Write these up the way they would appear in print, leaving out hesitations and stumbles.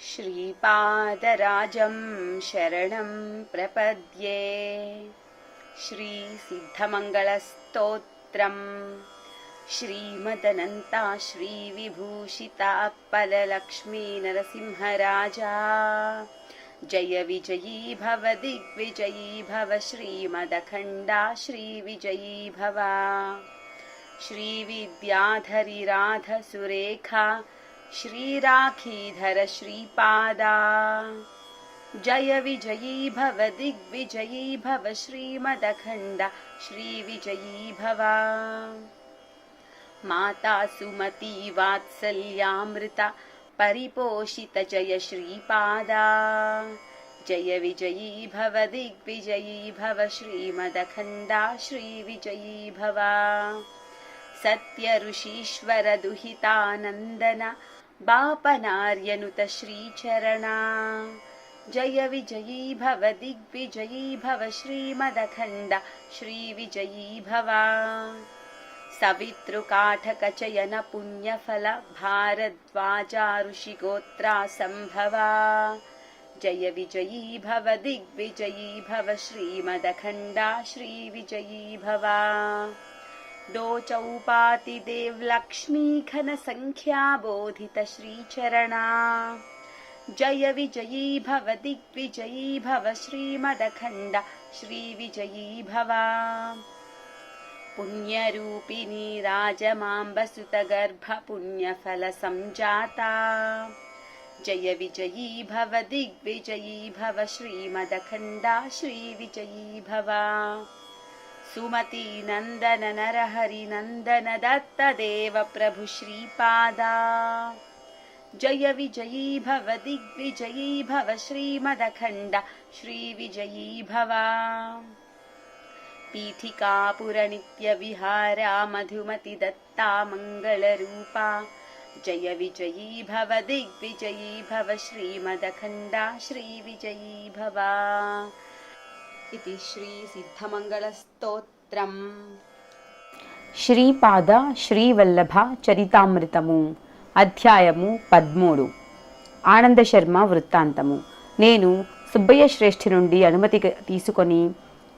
श्रीपादराजं शरणं प्रपद्ये। श्रीसिद्धमङ्गलस्तोत्रम् श्रीमदनन्ता श्रीविभूषिताप्पललक्ष्मी नरसिंहराजा। जय विजयी भव दिग्विजयी भव श्रीमदखण्डा श्रीविजयी भव। श्रीविद्याधरी राधसुरेखा श्रीराखीधर श्रीपादा। जय विजयी भव दिग्विजयी भव श्रीमदखण्डा श्रीविजयी भव। माता सुमती वात्सल्यामृता परिपोषित जय श्रीपादा। जय विजयी भव दिग्विजयी भव श्रीमदखण्डा श्रीविजयी भव। सत्य ऋषीश्वर दुहितानन्दन बापनार्यनुत श्रीचरणा। जय विजयी भव दिग्विजयी भव श्रीमदखण्डा श्रीविजयी भव। सवितृकाठकचयन पुण्यफल भारद्वाजा ऋषिगोत्रा सम्भवा। जय विजयी भव दिग्विजयी भव श्रीमदखण्डा श्रीविजयी भव। दो चौपाति देव लक्ष्मी घन संख्या बोधित श्रीचरणा। जय विजयी भव दिग्विजयी भव श्रीमदखण्डा श्रीविजयी भव। पुण्यरूपिणी राजमाम्बसुतगर्भ पुण्यफल संजाता। जय विजयी भव दिग्विजयी भव श्रीमदखण्डा श्रीविजयी भव। सुमती नंदन नरहरि नंदन दत्त देव प्रभु श्रीपादा। जय विजयी भव दिग्विजयी भव श्रीमदखण्डा श्रीविजयी भव। पीठिकापुर नित्य विहारा मधुमति दत्ता मंगलरूपा। जय विजयी भव दिग्विजयी भव श्रीमदखण्डा श्रीविजयी भव। इति श्री सिद्धमंगलस्तोत्रम्। శ్రీపాద శ్రీవల్లభ చరితామృతము అధ్యాయము 13 ఆనంద శర్మ వృత్తాంతము. నేను సుబ్బయ్య శ్రేష్ఠి నుండి అనుమతి తీసుకొని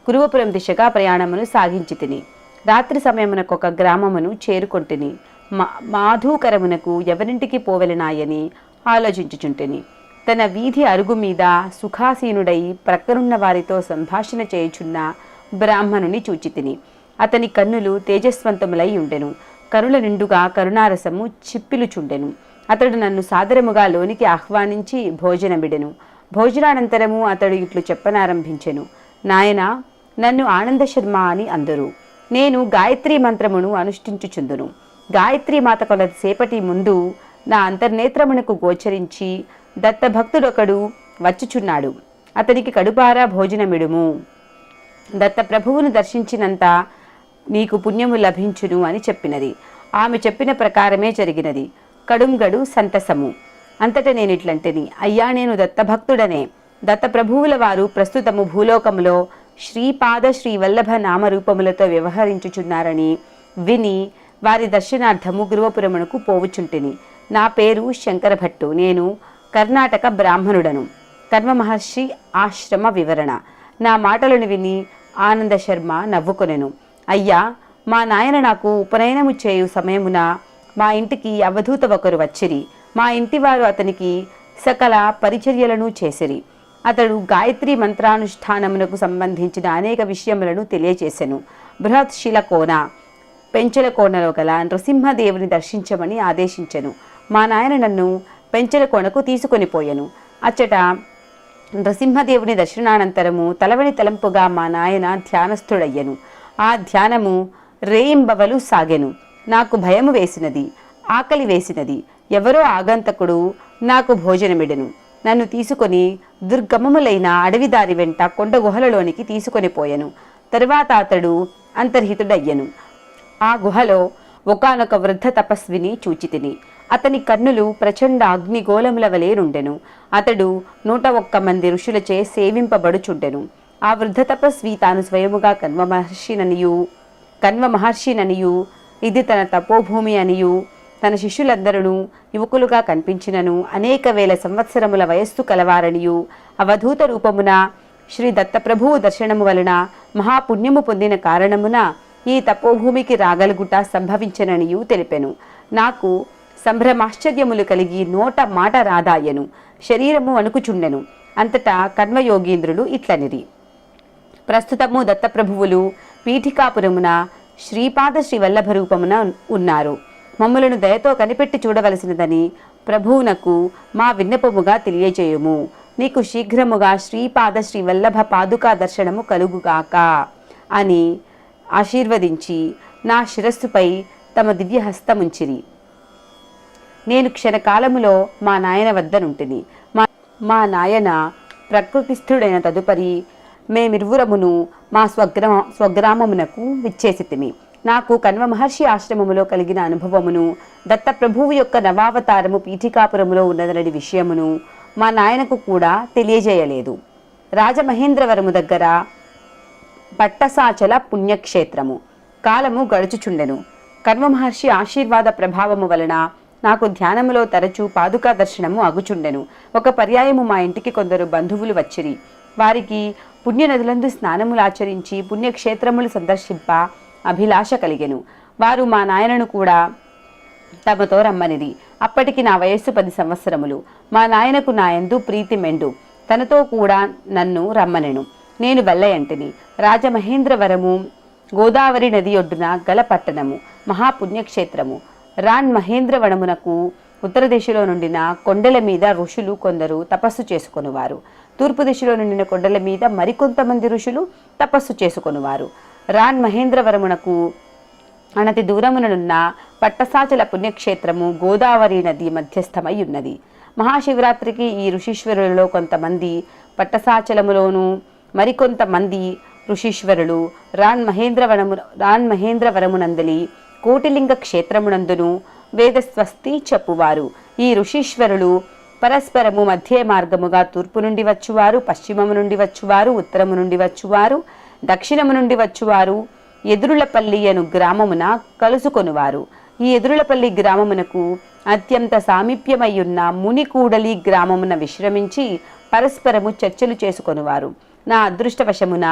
కురువపురం దిశగా ప్రయాణమును సాగించి తిని రాత్రి సమయమునకొక గ్రామమును చేరుకొంటిని. మాధూకరమునకు ఎవరింటికి పోవెలనాయని ఆలోచించుచుంటిని. తన వీధి అరుగు మీద సుఖాసీనుడై ప్రక్కనున్న వారితో సంభాషణ చేయుచున్న బ్రాహ్మణుని చూచితిని. అతని కన్నులు తేజస్వంతములై ఉండెను. కనుల నిండుగా కరుణారసము చిప్పిలుచుండెను. అతడు నన్ను సాదరముగా లోనికి ఆహ్వానించి భోజనమిడెను. భోజనానంతరము అతడు ఇట్లు చెప్పనారంభించెను. నాయనా, నన్ను ఆనంద శర్మ అని అందరు. నేను గాయత్రీ మంత్రమును అనుష్ఠించుచుందును. గాయత్రీ మాత కొలసేపటి ముందు నా అంతర్నేత్రమునకు గోచరించి దత్తభక్తుడొకడు వచ్చుచున్నాడు. అతనికి కడుపారా భోజనమిడుము. దత్త ప్రభువును దర్శించినంత నీకు పుణ్యము లభించును అని చెప్పినది. ఆమె చెప్పిన ప్రకారమే జరిగినది. కడుంగడు సంతసము. అంతట నేనిట్లంటిని, అయ్యా, నేను దత్తభక్తుడనే. దత్త ప్రభువుల వారు ప్రస్తుతము భూలోకములో శ్రీపాద శ్రీవల్లభ నామరూపములతో వ్యవహరించుచున్నారని విని వారి దర్శనార్థము గురువపురమునకు పోవుచుంటిని. నా పేరు శంకరభట్టు. నేను కర్ణాటక బ్రాహ్మణుడను. కర్మ మహర్షి ఆశ్రమ వివరణ. నా మాటలను విని ఆనంద శర్మ నవ్వుకొనెను. అయ్యా, మా నాయన నాకు ఉపనయనము చేయు సమయమున మా ఇంటికి అవధూత ఒకరు వచ్చిరి. మా ఇంటివారు అతనికి సకల పరిచర్యలను చేసిరి. అతడు గాయత్రీ మంత్రానుష్ఠానమునకు సంబంధించిన అనేక విషయములను తెలియచేసెను. బృహత్ శిలకోన పెంచల కోనలో గల నృసింహదేవుని దర్శించమని ఆదేశించెను. మా నాయన నన్ను పెంచల కోనకు తీసుకొని పోయెను. అచ్చట నృసింహదేవుని దర్శనానంతరము తలవని తలంపుగా మా నాయన ధ్యానస్థుడయ్యను. ఆ ధ్యానము రేయింబవలు సాగెను. నాకు భయము వేసినది, ఆకలి వేసినది. ఎవరో ఆగంతకుడు నాకు భోజనమిడెను. నన్ను తీసుకొని దుర్గమములైన అడవిదారి వెంట కొండ గుహలలోనికి తీసుకొని పోయెను. తరువాత అతడు అంతర్హితుడయ్యను. ఆ గుహలో ఒకానొక వృద్ధ తపస్విని చూచితిని. అతని కన్నులు ప్రచండ అగ్నిగోళముల వలె నుండెను. అతడు 101 మంది ఋషులచే సేవింపబడుచుండెను. ఆ వృద్ధ తపస్వి తాను స్వయముగా కన్వ మహర్షిననియు ఇది తన తపోభూమి అనియు తన శిష్యులందరూ యువకులుగా కనిపించినను అనేక వేల సంవత్సరముల వయస్సు కలవారనియు అవధూత రూపమున శ్రీ దత్తప్రభువు దర్శనము వలన మహాపుణ్యము పొందిన కారణమున ఈ తపోభూమికి రాగలుగుట సంభవించననియు తెలిపెను. నాకు సంభ్రమాశ్చర్యములు కలిగి నోట మాట రాదాయను, శరీరము వణుకుచుండెను. అంతటా కన్వయోగీంద్రులు ఇట్లనిరి: ప్రస్తుతము దత్తప్రభువులు పీఠికాపురమున శ్రీపాద శ్రీవల్లభ రూపమున ఉన్నారు. మమ్ములను దయతో కనిపెట్టి చూడవలసినదని ప్రభువునకు మా విన్నపముగా తెలియజేయుము. నీకు శీఘ్రముగా శ్రీపాద శ్రీవల్లభ పాదుకా దర్శనము కలుగుగాక అని ఆశీర్వదించి నా శిరస్సుపై తమ దివ్యహస్తముంచిరి. నేను క్షణకాలములో మా నాయన వద్దనుంటిని. మా నాయన ప్రకృతిస్థుడైన తదుపరి మేమిరువురమును మా స్వగ్రామమునకు విచ్చేసితిమి. నాకు కణ్వ మహర్షి ఆశ్రమములో కలిగిన అనుభవమును, దత్తప్రభువు యొక్క నవావతారము పీఠికాపురములో ఉన్నదనడి విషయమును మా నాయనకు కూడా తెలియజేయలేదు. రాజమహేంద్రవరము దగ్గర పట్టసాచల పుణ్యక్షేత్రము. కాలము గడుచుచుండెను. కణ్వ మహర్షి ఆశీర్వాద ప్రభావము వలన నాకు ధ్యానములో తరచూ పాదుకా దర్శనము అగుచుండెను. ఒక పర్యాయము మా ఇంటికి కొందరు బంధువులు వచ్చిరి. వారికి పుణ్యనదులందు స్నానములాచరించి పుణ్యక్షేత్రములు సందర్శింప అభిలాష కలిగెను. వారు మా నాయనను కూడా తమతో రమ్మనిది. అప్పటికి నా వయస్సు 10 సంవత్సరములు. మా నాయనకు నా యందు ప్రీతి మెండు. తనతో కూడా నన్ను రమ్మనెను. నేను వెళ్ళయంటిని. రాజమహేంద్రవరము గోదావరి నది ఒడ్డున గల పట్టణము, మహాపుణ్యక్షేత్రము. రాన్ మహేంద్రవనమునకు ఉత్తర దిశలో నుండిన కొండల మీద ఋషులు కొందరు తపస్సు చేసుకొనువారు. తూర్పు దిశలో నుండిన కొండల మీద మరికొంతమంది ఋషులు తపస్సు చేసుకొనువారు. రాన్ మహేంద్రవరమునకు అనతి దూరముననున్న పట్టసాచల పుణ్యక్షేత్రము గోదావరి నది మధ్యస్థమై ఉన్నది. మహాశివరాత్రికి ఈ ఋషీశ్వరులలో కొంతమంది పట్టసాచలములోను మరికొంతమంది ఋషీశ్వరులు రాన్ మహేంద్రవరమునందలి కోటిలింగ క్షేత్రమునందును వేదస్వస్తి చెప్పువారు. ఈ ఋషీశ్వరులు పరస్పరము మధ్య మార్గముగా తూర్పు నుండి వచ్చువారు, పశ్చిమము నుండి వచ్చువారు, ఉత్తరము నుండి వచ్చువారు, దక్షిణము నుండి వచ్చువారు ఎదురులపల్లి అను గ్రామమున కలుసుకొనువారు. ఈ ఎదురులపల్లి గ్రామమునకు అత్యంత సామీప్యమయ్యున్న మునికూడలి గ్రామమున విశ్రమించి పరస్పరము చర్చలు చేసుకొనువారు. నా అదృష్టవశమున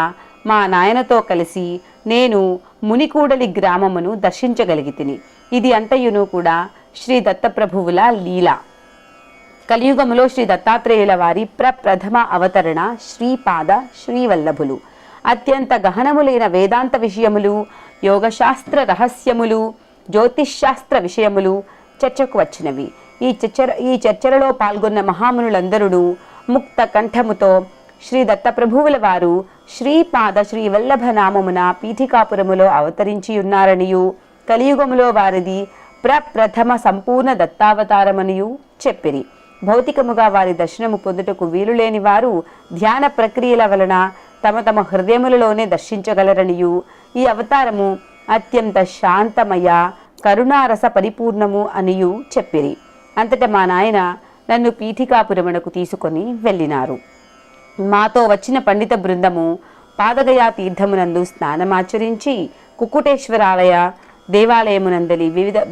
మా నాయనతో కలిసి నేను మునికూడలి గ్రామమును దర్శించగలిగితిని. ఇది అంతయును కూడా శ్రీ దత్తప్రభువుల లీల. కలియుగములో శ్రీ దత్తాత్రేయుల వారి ప్రప్రథమ అవతరణ శ్రీపాద శ్రీవల్లభులు. అత్యంత గహనములైన వేదాంత విషయములు, యోగశాస్త్ర రహస్యములు, జ్యోతిష్శాస్త్ర విషయములు చర్చకు వచ్చినవి. ఈ చర్చలలో పాల్గొన్న మహామునులందరూ ముక్త కంఠముతో శ్రీ దత్తప్రభువుల వారు శ్రీపాద శ్రీవల్లభ నామమున పీఠికాపురములో అవతరించి ఉన్నారనియు, కలియుగములో వారిది ప్రప్రథమ సంపూర్ణ దత్తావతారమనియు చెప్పిరి. భౌతికముగా వారి దర్శనము పొందుటకు వీలులేని వారు ధ్యాన ప్రక్రియల వలన తమ తమ హృదయములలోనే దర్శించగలరనియు, ఈ అవతారము అత్యంత శాంతమయ కరుణారస పరిపూర్ణము అనియు చెప్పిరి. అంతటా మా నాయన నన్ను పీఠికాపురమునకు తీసుకొని వెళ్ళినారు. మాతో వచ్చిన పండిత బృందము పాదగయా తీర్థమునందు స్నానమాచరించి కుక్కుటేశ్వరాలయ దేవాలయమునందలి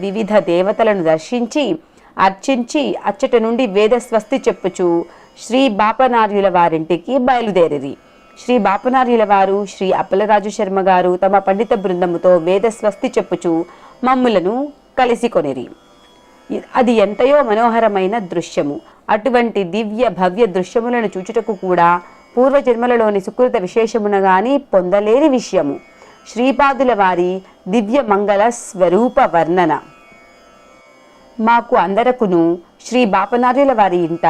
వివిధ దేవతలను దర్శించి అర్చించి అచ్చట నుండి వేదస్వస్తి చెప్పుచు శ్రీ బాపనార్యుల వారింటికి బయలుదేరిరి. శ్రీ బాపనార్యుల వారు శ్రీ అప్పలరాజు శర్మ గారు తమ పండిత బృందముతో వేదస్వస్తి చెప్పుచు మమ్ములను కలిసికొనిరి. అది ఎంతయో మనోహరమైన దృశ్యము. అటువంటి దివ్య భవ్య దృశ్యములను చూచుటకు కూడా పూర్వజన్మలలోని సుకృత విశేషమున గాని పొందలేని విషయము. శ్రీపాదుల వారి దివ్య మంగళ స్వరూప వర్ణన. మాకు అందరకును శ్రీ బాపనార్యుల వారి ఇంట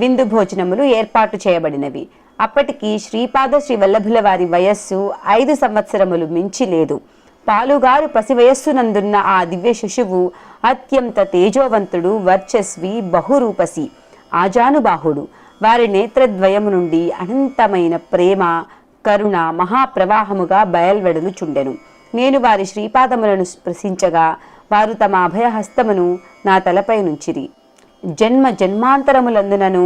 విందు భోజనములు ఏర్పాటు చేయబడినవి. అప్పటికి శ్రీపాద శ్రీవల్లభుల వారి వయస్సు 5 సంవత్సరములు మించి లేదు. పాలుగారు పసి వయస్సునందున్న ఆ దివ్య శిశువు అత్యంత తేజోవంతుడు, వర్చస్వి, బహురూపసి, ఆజానుబాహుడు. వారి నేత్రద్వయము నుండి అనంతమైన ప్రేమ, కరుణ మహాప్రవాహముగా బయల్వెడలుచుండెను. నేను వారి శ్రీపాదములను స్పృశించగా వారు తమ అభయహస్తమును నా తలపై నుంచిరి. జన్మ జన్మాంతరములందునను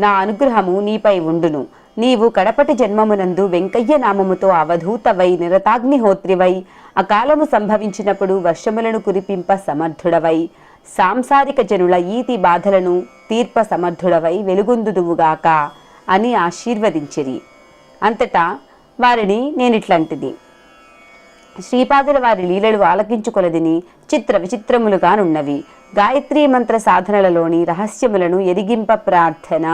నా అనుగ్రహము నీపై ఉండును. నీవు కడపటి జన్మమునందు వెంకయ్య నామముతో అవధూతవై నిరతాగ్నిహోత్రివై అకాలము సంభవించినప్పుడు వర్షములను కురిపింప సమర్థుడవై సాంసారిక జనుల ఈతి బాధలను తీర్ప సమర్థుడవై వెలుగొందుదువుగాక అని ఆశీర్వదించిరి. అంతటా వారిని నేనిట్లాంటిది, శ్రీపాదుల వారి లీలలు ఆలకించుకొలదిని చిత్ర విచిత్రములుగానున్నవి. గాయత్రీ మంత్ర సాధనలలోని రహస్యములను ఎరిగింప ప్రార్థన.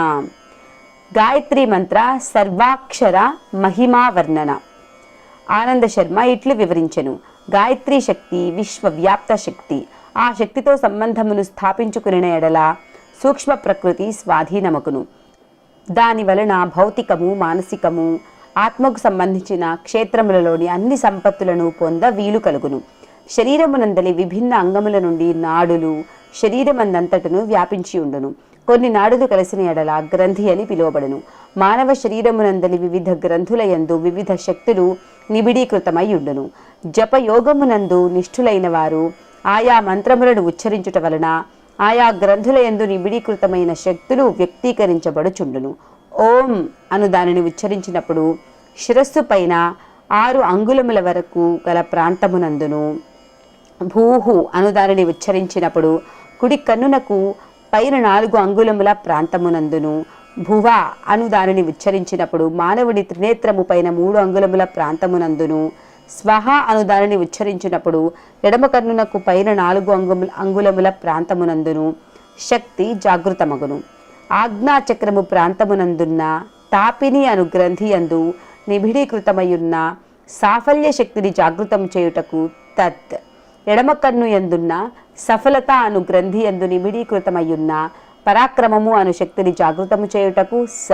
గాయత్రీ మంత్ర సర్వాక్షర మహిమా వర్ణన. ఆనంద శర్మ ఇట్లు వివరించెను. గాయత్రీ శక్తి విశ్వవ్యాప్త శక్తి. ఆ శక్తితో సంబంధమును స్థాపించుకుని ఎడల సూక్ష్మ ప్రకృతి స్వాధీనమకును. దాని వలన భౌతికము, మానసికము, ఆత్మకు సంబంధించిన క్షేత్రములలోని అన్ని సంపత్తులను పొంద వీలు కలుగును. శరీరమునందలి విభిన్న అంగముల నుండి నాడులు శరీరమందంతటను వ్యాపించి ఉండును. కొన్ని నాడులు కలిసిన ఎడల గ్రంథి అని పిలువబడును. మానవ శరీరమునందలి వివిధ గ్రంథుల యందు వివిధ శక్తులు నిబిడీకృతమై ఉండును. జపయోగమునందు నిష్ఠులైన వారు ఆయా మంత్రములను ఉచ్చరించుట వలన ఆయా గ్రంథుల యందు నిబిడీకృతమైన శక్తులు వ్యక్తీకరించబడుచుండును. ఓం అను దానిని ఉచ్చరించినప్పుడు శిరస్సు పైన 6 అంగుళముల వరకు గల ప్రాంతమునందును, భూహు అను దానిని ఉచ్చరించినప్పుడు కుడి కన్నునకు పైన 4 అంగుళముల ప్రాంతమునందును, భువ అను దానిని ఉచ్చరించినప్పుడు మానవుడి త్రినేత్రము పైన 3 అంగుళముల ప్రాంతమునందును, స్వహ అను దానిని ఉచ్చరించినప్పుడు ఎడమ కన్నునకు పైన 4 అంగుళముల ప్రాంతమునందును శక్తి జాగృతమగును. ఆజ్ఞాచక్రము ప్రాంతమునందున్న తాపిని అను గ్రంథి యందు నిబిడీకృతమయున్న సాఫల్య శక్తిని జాగృతం చేయుటకు తత్. ఎడమ కన్ను యందున్న సఫలత అను గ్రంథి యందు నిబిడీకృతమయున్న పరాక్రమము అను శక్తిని జాగృతము చేయుటకు స.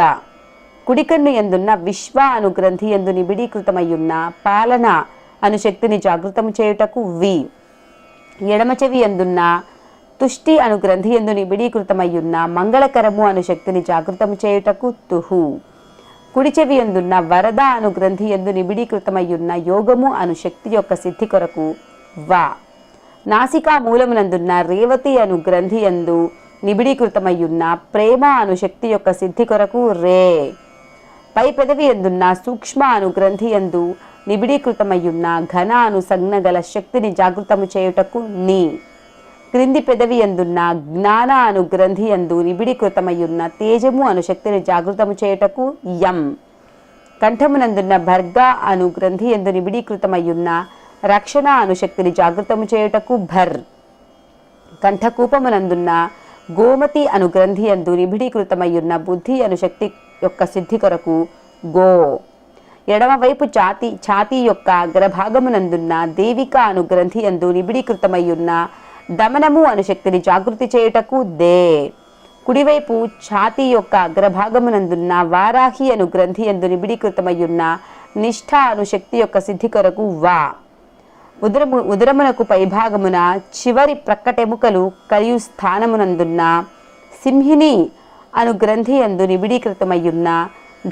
కుడికన్ను యందున్న విశ్వ అను గ్రంథి యందు నిబిడీకృతమయున్న పాలన అను శక్తిని జాగృతము చేయుటకు వి. ఎడమ చెవి యందున్న తుష్టి అను గ్రంథి యందు నిబిడీకృతమయ్యున్న మంగళకరము అను శక్తిని జాగృతము చేయుటకు తుహు. కుడి చెవి యందున్న వరద అను గ్రంథి యందు నిబిడీకృతమయ్యున్న యోగము అను శక్తి యొక్క సిద్ధి కొరకు వా. నాసికా మూలమునందున్న రేవతి అను గ్రంథి యందు నిబిడీకృతమయ్యున్న ప్రేమ అను శక్తి యొక్క సిద్ధి కొరకు రే. పై పెదవి యందున్న సూక్ష్మ అను గ్రంథి యందు నిబిడీకృతమయ్యున్న ఘన అను సంజ్ఞ గల శక్తిని జాగృతము చేయుటకు ని. క్రింది పెదవి యందున్న జ్ఞాన అను గ్రంథి యందు నిబిడీకృతమయ్యున్న తేజము అను శక్తిని జాగృతము చేయుటకు యం. కంఠమునందున్న భర్గ అను గ్రంథి యందు నిబిడీకృతమయ్యున్న రక్షణ అను శక్తిని జాగృతము చేయుటకు భర్. కంఠకూపమునందున్న గోమతి అను గ్రంథి యందు నిబిడీకృతమయ్యున్న బుద్ధి అను శక్తి యొక్క సిద్ధి కొరకు గో. ఎడమవైపు ఛాతీ యొక్క అగ్రభాగమునందున్న దేవిక అను గ్రంథి యందు నిబిడీకృతమయ్యున్న దమనము అను శక్తిని జాగృతి చేయుటకు దే. కుడివైపు ఛాతీ యొక్క అగ్రభాగమునందున్న వారాహి అను గ్రంథి యందు నిబిడీకృతమయ్యున్న నిష్ఠ అను శక్తి యొక్క సిద్ధి కొరకు వా. ఉదరమునకు పైభాగమున చివరి ప్రక్కటెముకలు కలియు స్థానమునందున్న సింహిని అను గ్రంథి యందు నిబిడీకృతమయ్యున్న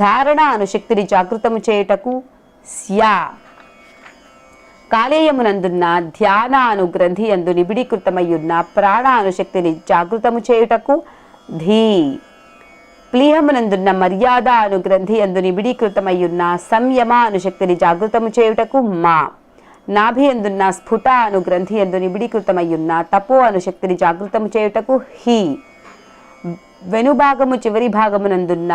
ధారణ అను శక్తిని జాగృతము చేయుటకు స్యా. కాలేయమునందున్న ధ్యాన అను గ్రంథి యందు నిబిడీకృతమయ్యున్న ప్రాణ అను శక్తిని జాగృతము చేయుటకు ధీ. ప్లీహమునందున్న మర్యాద అను గ్రంథి యందు నిబిడీకృతమయ్యున్న సంయమ అను శక్తిని జాగృతము చేయుటకు మా. నాభి యందున్న స్ఫుట అను గ్రంథి యందు నిబిడీకృతమయ్యున్న తపో అను శక్తిని జాగృతము చేయుటకు హి. వెనుభాగము చివరి భాగమునందున్న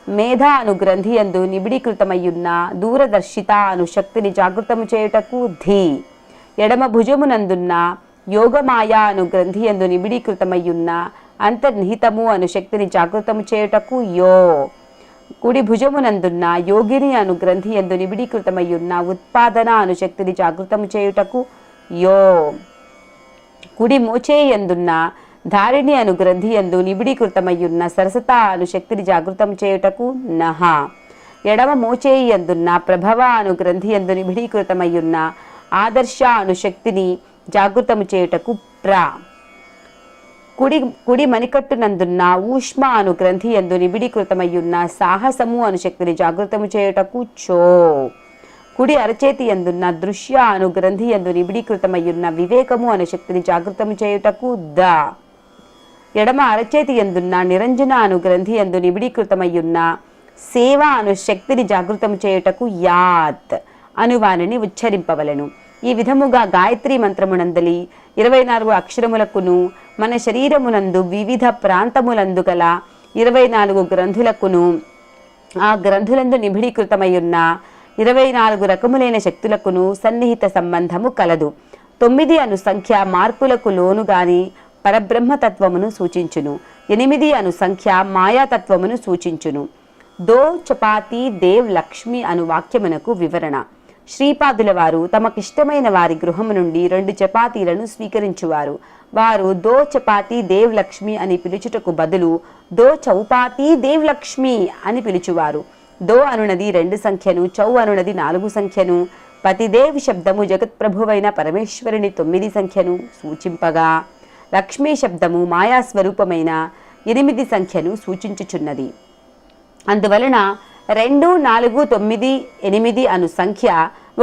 మేధ అను గ్రంథి యందు నిబిడీకృతమయ్యున్న దూరదర్శిత అను శక్తిని జాగృతము చేయుటకు ధీ. ఎడమ భుజమునందున్న యోగమాయ అను గ్రంథి యందు నిబిడీకృతమయ్యున్న అంతర్నిహితము అను శక్తిని జాగృతము చేయుటకు యో. కుడి భుజమునందున్న యోగిని అను గ్రంథి యందు నిబిడీకృతమయ్యున్న ఉత్పాదన అను శక్తిని జాగృతము చేయుటకు యో. కుడి మోచేయందున్న ధారిణి అను గ్రంథి యందు నిబిడీకృతమయ్యున్న సరసత అను శక్తిని జాగృతం చేయుటకు నహ. ఎడమ మోచేయి యందున్న ప్రభవ అను గ్రంథి యందు నిబిడీకృతమయ్యున్న ఆదర్శ అను శక్తిని జాగృతము చేయుటకు ప్ర. కుడి మణికట్టునందున్న ఊష్మ అను గ్రంథి యందు నిబిడీకృతమయ్యున్న సాహసము అను శక్తిని జాగృతము చేయుటకు చో. కుడి అరచేతి యందున్న దృశ్య అను గ్రంథి యందు నిబిడీకృతమయ్యున్న వివేకము అను శక్తిని జాగృతము చేయుటకు ద. ఎడమ అరచేతి యందున్న నిరంజన అను గ్రంథి యందు నిబిడీకృతమయ్యున్న సేవ అను శక్తిని జాగృతము చేయుటకు యాత్ అను వానిని ఉచ్చరింపవలెను. ఈ విధముగా గాయత్రీ మంత్రమునందలి 24 అక్షరములకును మన శరీరమునందు వివిధ ప్రాంతములందు గల 24 గ్రంథులకును ఆ గ్రంథులందు నిబిడీకృతమయ్యున్న 24 రకములైన శక్తులకును సన్నిహిత సంబంధము కలదు. 9 అను సంఖ్య మార్పులకు లోను గాని పరబ్రహ్మతత్వమును సూచించును. 8 అను సంఖ్య మాయాతత్వమును సూచించును. దో చపాతి దేవ్ లక్ష్మి అను వాక్యమునకు వివరణ. శ్రీపాదుల వారు తమకిష్టమైన వారి గృహము నుండి 2 చపాతీలను స్వీకరించువారు. వారు దో చపాతి దేవ్ లక్ష్మి అని పిలుచుటకు బదులు దో చౌపాతి దేవ్ లక్ష్మి అని పిలుచువారు. దో అనునది 2 సంఖ్యను, చౌ అనునది 4 సంఖ్యను, పతిదేవ్ శబ్దము జగత్ప్రభువైన పరమేశ్వరుని 9 సంఖ్యను సూచింపగా, లక్ష్మీ శబ్దము మాయాస్వరూపమైన 8 సంఖ్యను సూచించుచున్నది. అందువలన 2, 4, 9, 8 అను సంఖ్య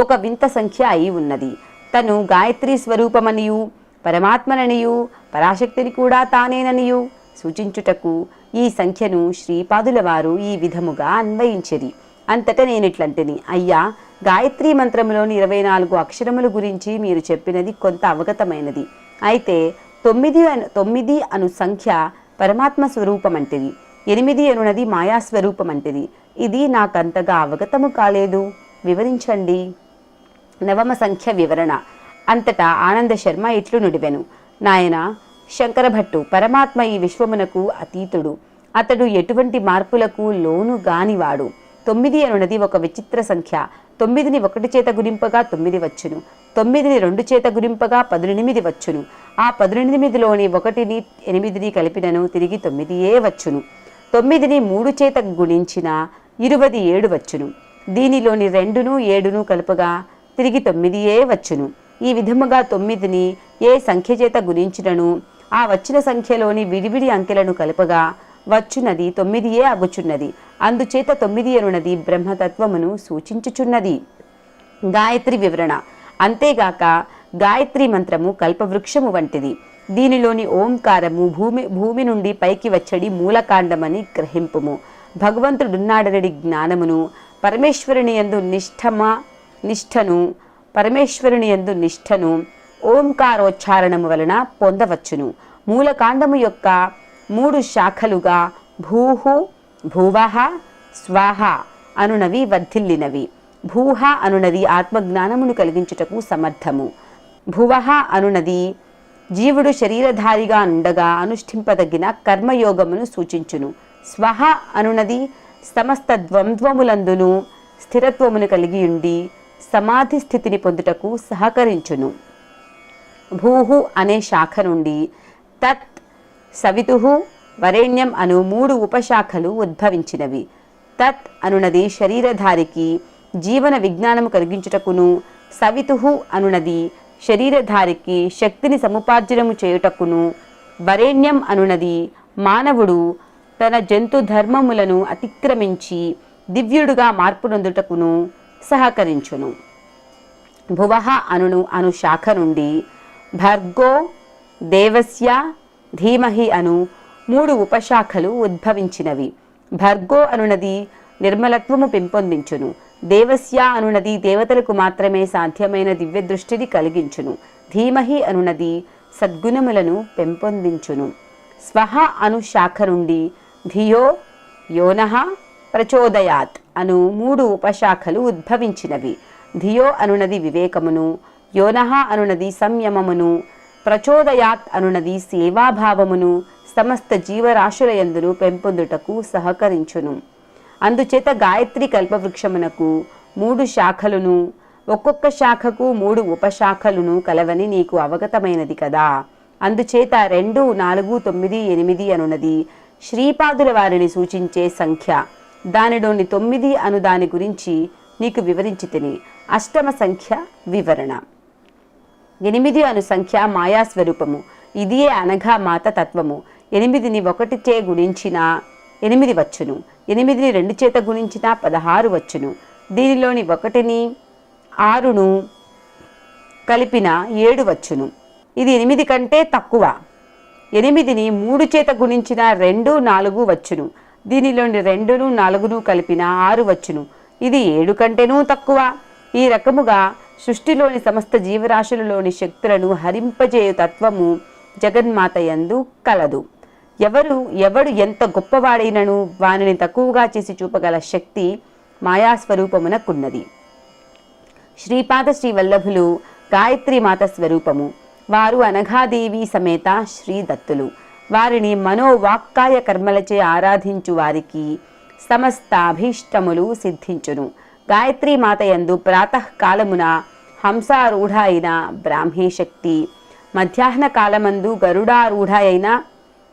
ఒక వింత సంఖ్య అయి ఉన్నది. తను గాయత్రి స్వరూపమనియు పరమాత్మననియు పరాశక్తిని కూడా తానేననియు సూచించుటకు ఈ సంఖ్యను శ్రీపాదుల వారు ఈ విధముగా అన్వయించిరి. అంతటా నేనిట్లంటిని, అయ్యా, గాయత్రీ మంత్రములోని 24 అక్షరముల గురించి మీరు చెప్పినది కొంత అవగతమైనది. అయితే 9 అను సంఖ్య పరమాత్మ స్వరూపమంటిది, 8 అనునది మాయాస్వరూపమంటిది. ఇది నాకంతగా అవగతము కాలేదు, వివరించండి. నవమ సంఖ్య వివరణ. అంతటా ఆనంద శర్మ ఇట్లు నుడివెను, నాయన శంకరభట్టు, పరమాత్మ ఈ విశ్వమునకు అతీతుడు. అతడు ఎటువంటి మార్పులకు లోను గానివాడు. 9 అనునది ఒక విచిత్ర సంఖ్య. 9ని 1 చేత గుణింపగా 9 వచ్చును. 9ని 2 చేత గుణింపగా 18 వచ్చును. ఆ 18లోని 1ని 8ని కలిపినను తిరిగి 9 వచ్చును. 9ని 3 చేత గుణించిన 27 వచ్చును. దీనిలోని 2ను 7ను కలుపగా తిరిగి 9 వచ్చును. ఈ విధముగా 9ని ఏ సంఖ్య చేత గుణించినను ఆ వచ్చిన సంఖ్యలోని విడివిడి అంకెలను కలుపగా వచ్చున్నది 9 అగుచున్నది. అందుచేత 9 అనున్నది బ్రహ్మతత్వమును సూచించుచున్నది. గాయత్రి వివరణ. అంతేగాక గాయత్రి మంత్రము కల్పవృక్షము వంటిది. దీనిలోని ఓంకారము భూమి నుండి పైకి వచ్చడి మూలకాండమని గ్రహింపుము. భగవంతుడున్నాడనడి జ్ఞానమును పరమేశ్వరుని యందు నిష్ఠను ఓంకారోచ్చారణము వలన పొందవచ్చును. మూలకాండము యొక్క 3 శాఖలుగా భూహు, భువః, స్వాహ అనునవి వర్ధిల్లినవి. భూహ అనునది ఆత్మజ్ఞానమును కలిగించుటకు సమర్థము. భువః అనునది జీవుడు శరీరధారిగా ఉండగా అనుష్ఠింపదగిన కర్మయోగమును సూచించును. స్వహ అనునది సమస్త ద్వంద్వములందును స్థిరత్వమును కలిగి ఉండి సమాధి స్థితిని పొందుటకు సహకరించును. భూహు అనే శాఖ నుండి తత్, సవితుః, వరేణ్యం అను 3 ఉపశాఖలు ఉద్భవించినవి. తత్ అనునది శరీరధారికి జీవన విజ్ఞానము కలిగించుటకును, సవితుః అనునది శరీరధారికి శక్తిని సముపార్జనము చేయుటకును, వరేణ్యం అనునది మానవుడు తన జంతు ధర్మములను అతిక్రమించి దివ్యుడుగా మార్పు నొందుటకును సహకరించును. భువః అను శాఖ నుండి భర్గో దేవస్య ధీమహి అను 3 ఉపశాఖలు ఉద్భవించినవి. భర్గో అనునది నిర్మలత్వము పెంపొందించును. దేవస్య అనునది దేవతలకు మాత్రమే సాధ్యమైన దివ్య దృష్టిని కలిగించును. ధీమహి అనునది సద్గుణములను పెంపొందించును. స్వహ అను శాఖ నుండి ధియో యోనః ప్రచోదయాత్ అను 3 ఉపశాఖలు ఉద్భవించినవి. ధియో అనునది వివేకమును, యోనః అనునది సంయమమును, ప్రచోదయాత్ అనునది సేవాభావమును సమస్త జీవరాశుల యందును పెంపొందుటకు సహకరించును. అందుచేత గాయత్రి కల్పవృక్షమునకు 3 శాఖలును, ఒక్కొక్క శాఖకు 3 ఉపశాఖలును కలవని నీకు అవగతమైనది కదా. అందుచేత 2, 4, 9, 8 అనున్నది శ్రీపాదుల వారిని సూచించే సంఖ్య. దానిలోని 9 అను దాని గురించి నీకు వివరించి తిని. అష్టమ సంఖ్య వివరణ. 8 అను సంఖ్య మాయాస్వరూపము. ఇదియే అనగా మాత తత్వము. 8ని 1 చే గుణించిన 8 వచ్చును. 8ని 2 చేత గుణించిన 16 వచ్చును. దీనిలోని 1ని 6ను కలిపిన 7 వచ్చును. ఇది 8 కంటే తక్కువ. 8ని 3 చేత గుణించిన 2, 4 వచ్చును. దీనిలోని 2ను 4ను కలిపిన 6 వచ్చును. ఇది 7 కంటేనూ తక్కువ. ఈ రకముగా సృష్టిలోని సమస్త జీవరాశులలోని శక్తులను హరింపజేయు తత్వము జగన్మాత యందు కలదు. ఎవడు ఎంత గొప్పవాడైనను వానిని తక్కువగా చేసి చూపగల శక్తి మాయాస్వరూపమునకున్నది. శ్రీపాద శ్రీవల్లభులు గాయత్రీ మాత స్వరూపము. వారు అనఘాదేవి సమేత శ్రీ దత్తులు. వారిని మనోవాక్కాయ కర్మలచే ఆరాధించు వారికి సమస్త అభీష్టములు సిద్ధించును. గాయత్రీ మాత యందు ప్రాతకాలమున హంసారూఢ అయిన బ్రాహ్మీ శక్తి, మధ్యాహ్న కాలమందు గరుడారూఢ అయిన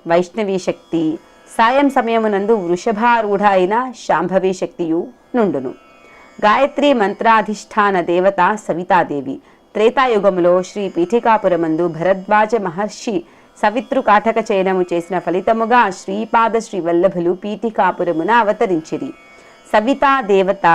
వైష్ణవీ శక్తి, సాయం సమయమునందు వృషభారూఢ అయిన శాంభవీ శక్తియు నుండును. గాయత్రీ మంత్రాధిష్టాన దేవత సవితాదేవి. త్రేతాయుగములో శ్రీ పీఠికాపురమందు భరద్వాజ మహర్షి సవితృ కాటక చయనము చేసిన ఫలితముగా శ్రీపాద శ్రీవల్లభులు పీఠికాపురమున అవతరించిరి. సవితా దేవత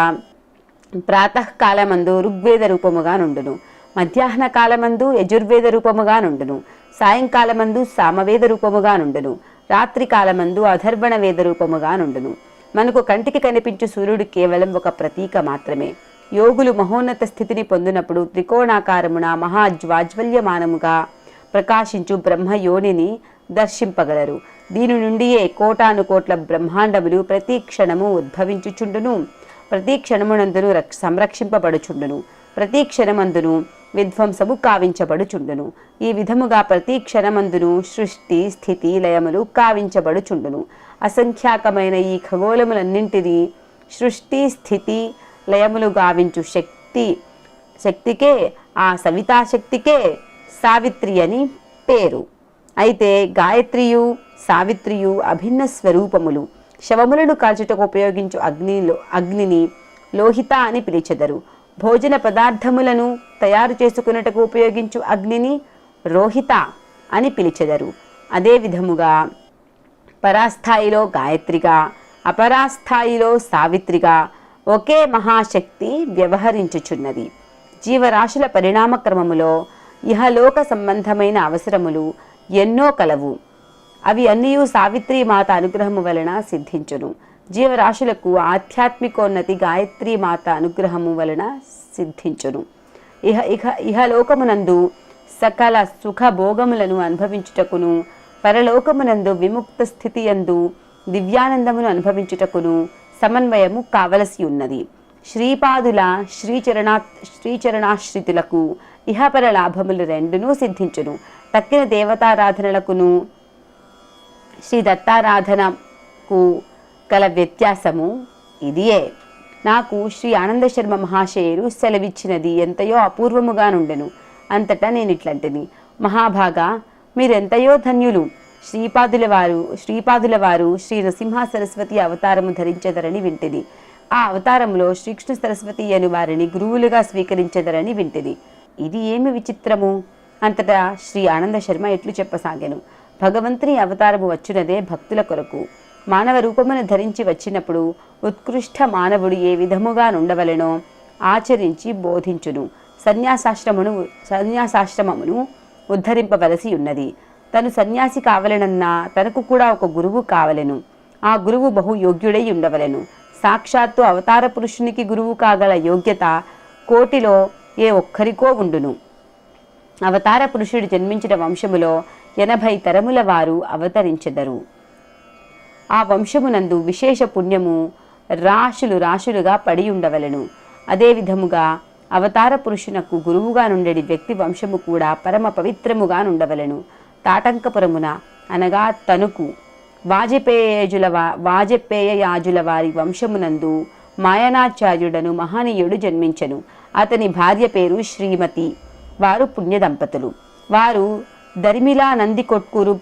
ప్రాతకాలమందు ఋగ్వేద రూపముగా నుండును, మధ్యాహ్న కాలమందు యజుర్వేద రూపముగా నుండును, సాయంకాలమందు సామవేద రూపముగా నుండును, రాత్రి కాలమందు అధర్వణ వేద రూపముగా నుండును. మనకు కంటికి కనిపించు సూర్యుడు కేవలం ఒక ప్రతీక మాత్రమే. యోగులు మహోన్నత స్థితిని పొందినప్పుడు త్రికోణాకారమున మహాజ్వాజ్వల్యమానముగా ప్రకాశించు బ్రహ్మయోనిని దర్శింపగలరు. దీని నుండియే కోటాను కోట్ల బ్రహ్మాండములు ప్రతి క్షణము ఉద్భవించుచుండును, ప్రతి క్షణమునందును సంరక్షింపబడుచుండును, ప్రతి క్షణమందును విధ్వంసము కావించబడుచుండును. ఈ విధముగా ప్రతి క్షణమందును సృష్టి స్థితి లయములు కావించబడుచుండును. అసంఖ్యాకమైన ఈ ఖగోళములన్నింటినీ సృష్టి స్థితి లయములు గావించు శక్తికే, ఆ సవితాశక్తికే సావిత్రి అని పేరు. అయితే గాయత్రియు సావిత్రియు అభిన్న స్వరూపములు. శవములను కాల్చుటకు ఉపయోగించు అగ్నిని లోహిత అని పిలిచెదరు. భోజన పదార్థములను తయారు చేసుకున్నటకు ఉపయోగించు అగ్నిని రోహిత అని పిలిచెదరు. అదే విధముగా పరాస్థాయిలో గాయత్రిగా, అపరాస్థాయిలో సావిత్రిగా ఒకే మహాశక్తి వ్యవహరించుచున్నది. జీవరాశుల పరిణామ క్రమములో ఇహలోక సంబంధమైన అవసరములు ఎన్నో కలవు. అవి అన్నీ సావిత్రీ మాత అనుగ్రహము వలన సిద్ధించును. జీవరాశులకు ఆధ్యాత్మికోన్నతి గాయత్రీ మాత అనుగ్రహము వలన సిద్ధించును. ఇహలోకమునందు సకల సుఖ భోగములను అనుభవించుటకును, పరలోకమునందు విముక్త స్థితి యందు దివ్యానందమును అనుభవించుటకును సమన్వయము కావలసి ఉన్నది. శ్రీపాదుల శ్రీచరణాశ్రితులకు ఇహపర లాభములు రెండునూ సిద్ధించును. తక్కిన దేవతారాధనలకును శ్రీ దత్తారాధనకు గల వ్యత్యాసము ఇదియే. నాకు శ్రీ ఆనంద శర్మ మహాశయులు సెలవిచ్చినది ఎంతయో అపూర్వముగా నుండెను. అంతటా నేనిట్లంటిని, మహాభాగా మీరెంతయో ధన్యులు. శ్రీపాదుల వారు శ్రీ నృసింహ సరస్వతి అవతారము ధరించెదరని వింటిది. ఆ అవతారములో శ్రీకృష్ణ సరస్వతి అను వారిని గురువులుగా స్వీకరించెదరని వింటిది. ఇది ఏమి విచిత్రము? అంతటా శ్రీ ఆనంద శర్మ ఎట్లు చెప్పసాగెను, భగవంతుని అవతారము వచ్చునదే భక్తుల కొరకు. మానవ రూపమును ధరించి వచ్చినప్పుడు ఉత్కృష్ట మానవుడు ఏ విధముగా నుండవలెనో ఆచరించి బోధించును. సన్యాసాశ్రమమును ఉద్ధరింపవలసి ఉన్నది. తను సన్యాసి కావలెనన్నా తనకు కూడా ఒక గురువు కావలెను. ఆ గురువు బహు యోగ్యుడై ఉండవలెను. సాక్షాత్తు అవతార పురుషునికి గురువు కాగల యోగ్యత కోటిలో ఏ ఒక్కరికో ఉండును. అవతార పురుషుడు జన్మించిన వంశములో 80 తరముల వారు అవతరించెదరు. ఆ వంశమునందు విశేష పుణ్యము రాశులుగా పడి ఉండవలెను. అదే విధముగా అవతార పురుషునకు గురువుగా నుండెడి వ్యక్తి వంశము కూడా పరమ పవిత్రముగా నుండవలెను. తాటంకపురమున అనగా తణుకు వాజపేయయాజుల వారి వంశమునందు మాయనాచార్యుడను మహనీయుడు జన్మించెను. అతని భార్య పేరు శ్రీమతి. వారు పుణ్య దంపతులు. వారు దరిమిలా నందికొట్కూరు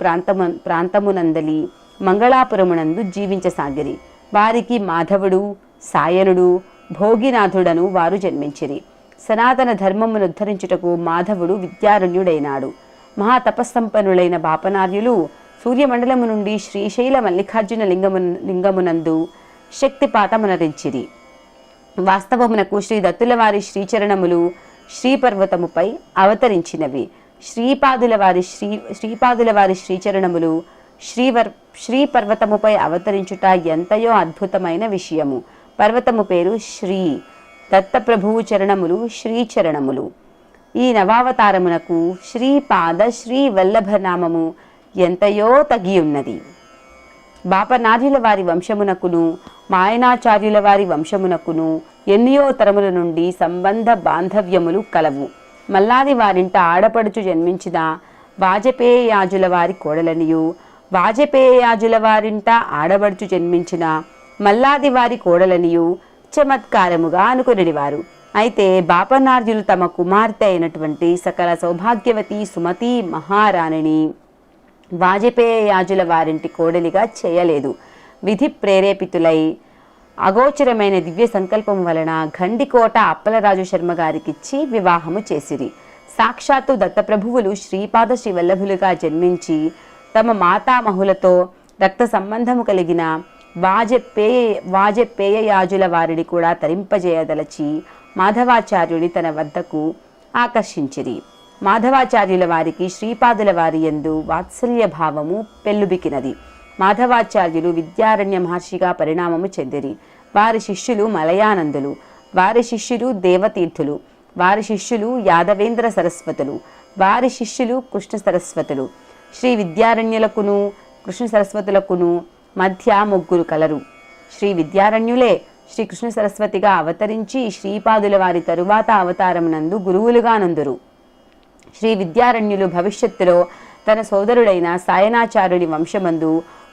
ప్రాంతమునందలి మంగళాపురమునందు జీవించసాగిరి. వారికి మాధవుడు, సాయనుడు, భోగినాథుడను వారు జన్మించిరి. సనాతన ధర్మమును ఉద్ధరించుటకు మాధవుడు విద్యారణ్యుడైనాడు. మహాతపస్సంపన్నులైన బాపనార్యులు సూర్యమండలము నుండి శ్రీశైల మల్లికార్జున లింగమునందు శక్తిపాతమునరించిరి. వాస్తవమునకు శ్రీ దత్తుల వారి శ్రీచరణములు శ్రీపర్వతముపై అవతరించినవి. శ్రీపాదుల వారి శ్రీచరణములు శ్రీపర్వతముపై అవతరించుట ఎంతయో అద్భుతమైన విషయము. పర్వతము పేరు శ్రీ. దత్తప్రభువు చరణములు శ్రీచరణములు. ఈ నవావతారమునకు శ్రీపాద శ్రీ వల్లభ నామము ఎంతయో తగియున్నది. బాపనార్యుల వారి వంశమునకును మాయనాచార్యుల వారి వంశమునకును ఎన్నో తరముల నుండి సంబంధ బాంధవ్యములు కలవు. మల్లాది వారింట ఆడపడుచు జన్మించిన వాజపేయాజుల వారి కోడలనియు, వాజపేయాజుల వారింట ఆడబడుచు జన్మించిన మల్లాది వారి కోడలనియు చమత్కారముగా అనుకొనివారు. అయితే బాపనార్యులు తమ కుమార్తె అయినటువంటి సకల సౌభాగ్యవతి సుమతి మహారాణిని వాజపేయాజుల వారింటి కోడలిగా చేయలేదు. విధి ప్రేరేపితులై అగోచరమైన దివ్య సంకల్పం వలన గండికోట అప్పలరాజు శర్మ గారికిచ్చి వివాహము చేసిరి. సాక్షాత్తు దత్తప్రభువులు శ్రీపాద శ్రీవల్లభులుగా జన్మించి తమ మాతామహులతో రక్త సంబంధము కలిగిన వాజపేయయాజుల వారిని కూడా తరింపజేయదలచి మాధవాచార్యుని తన వద్దకు ఆకర్షించిరి. మాధవాచార్యుల వారికి శ్రీపాదుల వారి యందు వాత్సల్య భావము పెల్లుబికినది. మాధవాచార్యులు విద్యారణ్య మహర్షిగా పరిణామము చెందిరి. వారి శిష్యులు మలయానందులు, వారి శిష్యులు దేవతీర్థులు, వారి శిష్యులు యాదవేంద్ర సరస్వతులు, వారి శిష్యులు కృష్ణ సరస్వతులు. శ్రీ విద్యారణ్యులకును కృష్ణ సరస్వతులకును మధ్య ముగ్గురు కలరు. శ్రీ విద్యారణ్యులే శ్రీ కృష్ణ సరస్వతిగా అవతరించి శ్రీపాదుల వారి తరువాత అవతారమునందు గురువులుగా నందురు. శ్రీ విద్యారణ్యులు భవిష్యత్తులో తన సోదరుడైన సాయనాచార్యుని వంశమందు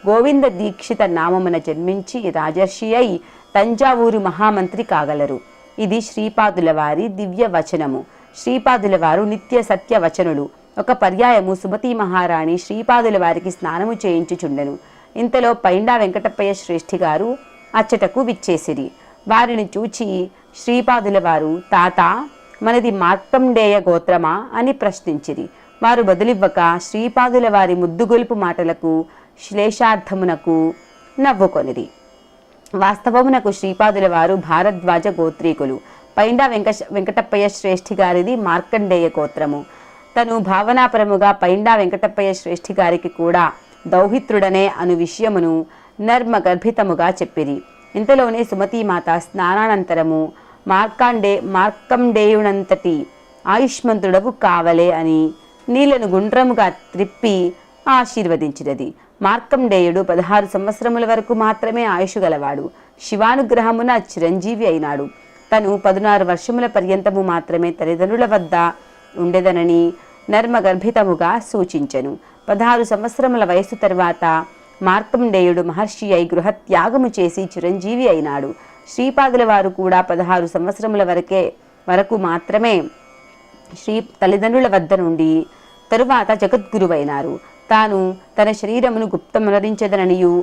గోవింద దీక్షిత నామమున జన్మించి రాజర్షి అయి తంజావూరు మహామంత్రి కాగలరు. ఇది శ్రీపాదుల వారి దివ్య వచనము. శ్రీపాదుల వారు నిత్య సత్య వచనులు. ఒక పర్యాయము సుమతి మహారాణి శ్రీపాదుల వారికి స్నానము చేయించుచుండెను. ఇంతలో పైండా వెంకటప్పయ్య శ్రేష్ఠి గారు అచ్చటకు విచ్చేసిరి. వారిని చూచి శ్రీపాదుల వారు, తాత, మనది మార్కండేయ గోత్రమా అని ప్రశ్నించిరి. వారు బదులివ్వక శ్రీపాదుల వారి ముద్దుగొలుపు మాటలకు శ్లేషార్థమునకు నవ్వుకొనిరి. వాస్తవమునకు శ్రీపాదుల వారు భారద్వాజ గోత్రీకులు. పైండా వెంకటప్పయ్య శ్రేష్ఠి గారిది మార్కండేయ గోత్రము. తను భావనాపరముగా పైండా వెంకటప్పయ్య శ్రేష్ఠి గారికి కూడా దౌహిత్రుడనే అను విషయమును నర్మ గర్భితముగా చెప్పిరి. ఇంతలోనే సుమతీమాత స్నానానంతరము మార్కండేయునంతటి ఆయుష్మంతుడవు కావలే అని నీళ్లను గుండ్రముగా త్రిప్పి ఆశీర్వదించినది. మార్కండేయుడు 16 సంవత్సరముల వరకు మాత్రమే ఆయుషు గలవాడు. శివానుగ్రహమున చిరంజీవి అయినాడు. తను 16 వర్షముల పర్యంతము మాత్రమే తల్లిదండ్రుల వద్ద ఉండెదనని నర్మ గర్భితముగా సూచించెను. 16 సంవత్సరముల వయస్సు తర్వాత మార్కండేయుడు మహర్షి అయి గృహత్యాగము చేసి చిరంజీవి అయినాడు. శ్రీపాదుల వారు కూడా 16 సంవత్సరముల వరకు మాత్రమే తల్లిదండ్రుల వద్ద నుండి తరువాత జగద్గురువైనారు. తాను తన శరీరమును గుప్తమునరించెదననియు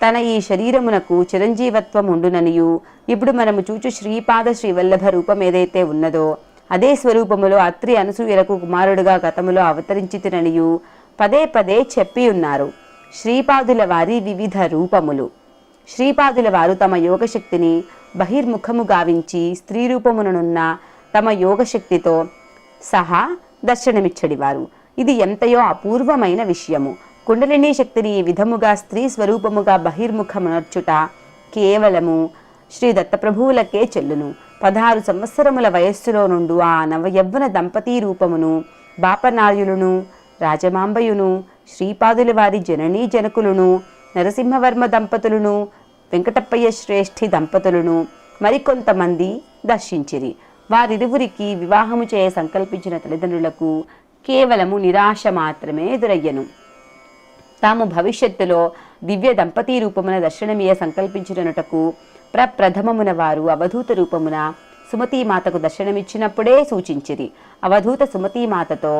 తన ఈ శరీరమునకు చిరంజీవత్వం ఉండుననియు ఇప్పుడు మనము చూచు శ్రీపాద శ్రీవల్లభ రూపం ఏదైతే ఉన్నదో అదే స్వరూపములో అత్రి అనసూయలకు కుమారుడుగా గతములో అవతరించితిననియు పదే పదే చెప్పి ఉన్నారు. శ్రీపాదుల వారి వివిధ రూపములు. శ్రీపాదుల వారు తమ యోగశక్తిని బహిర్ముఖము గావించి స్త్రీ రూపముననున్న తమ యోగశక్తితో సహా దర్శనమిచ్చడివారు. ఇది ఎంతయో అపూర్వమైన విషయము. కుండలినీ శక్తిని ఈ విధముగా స్త్రీ స్వరూపముగా బహిర్ముఖమునర్చుట కేవలము శ్రీ దత్తప్రభువులకే చెల్లును. 16 సంవత్సరముల వయస్సులో నుండు ఆ నవయవ్వన దంపతీ రూపమును బాపనార్యులను రాజమాంబయును శ్రీపాదుల వారి జననీ జనకులను నరసింహవర్మ దంపతులను వెంకటప్పయ్య శ్రేష్ఠి దంపతులను మరికొంతమంది దర్శించిరి. వారిరువురికి వివాహము చేయ సంకల్పించిన తల్లిదండ్రులకు కేవలము నిరాశ మాత్రమే ఎదురయ్యను. తాము భవిష్యత్తులో దివ్య దంపతీ రూపమున దర్శనమీయ సంకల్పించినటకు ప్రప్రథమమున వారు అవధూత రూపమున సుమతీమాతకు దర్శనమిచ్చినప్పుడే సూచించిరి. అవధూత సుమతీమాతతో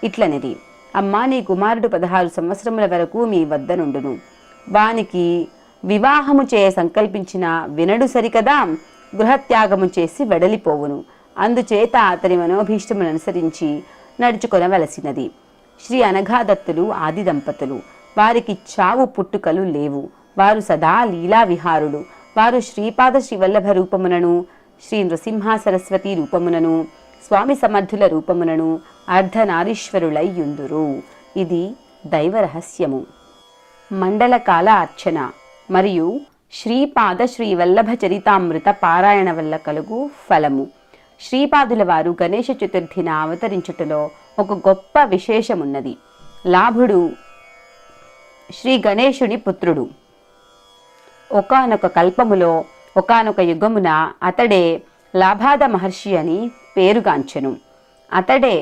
ఇట్లనిది, అమ్మా, నీ కుమారుడు 16 సంవత్సరముల వరకు మీ వద్ద నుండును. వానికి వివాహము చేయ సంకల్పించిన వినడు సరికదా, గృహత్యాగము చేసి వెడలిపోవును. అందుచేత అతని మనోభీష్టమును అనుసరించి నడుచుకొనవలసినది. శ్రీ అనఘాదత్తులు ఆది దంపతులు. వారికి చావు పుట్టుకలు లేవు. వారు సదా లీలా విహారులు. వారు శ్రీపాద శ్రీవల్లభ రూపమునను శ్రీ నృసింహ సరస్వతి రూపమునను స్వామి సమర్థుల రూపమునను అర్ధనారీశ్వరులై యుందురు. ఇది దైవ రహస్యము. మండలకాల అర్చన మరియు శ్రీపాద శ్రీవల్లభ చరితామృత పారాయణ వల్ల కలుగు ఫలము. శ్రీపాదుల వారు గణేష చతుర్థిన అవతరించుటలో ఒక గొప్ప విశేషమున్నది. లాభుడు శ్రీ గణేశుని పుత్రుడు. ఒకానొక కల్పములో ఒకానొక యుగమున అతడే లాభాద మహర్షి అని పేరుగాంచెను. అతడే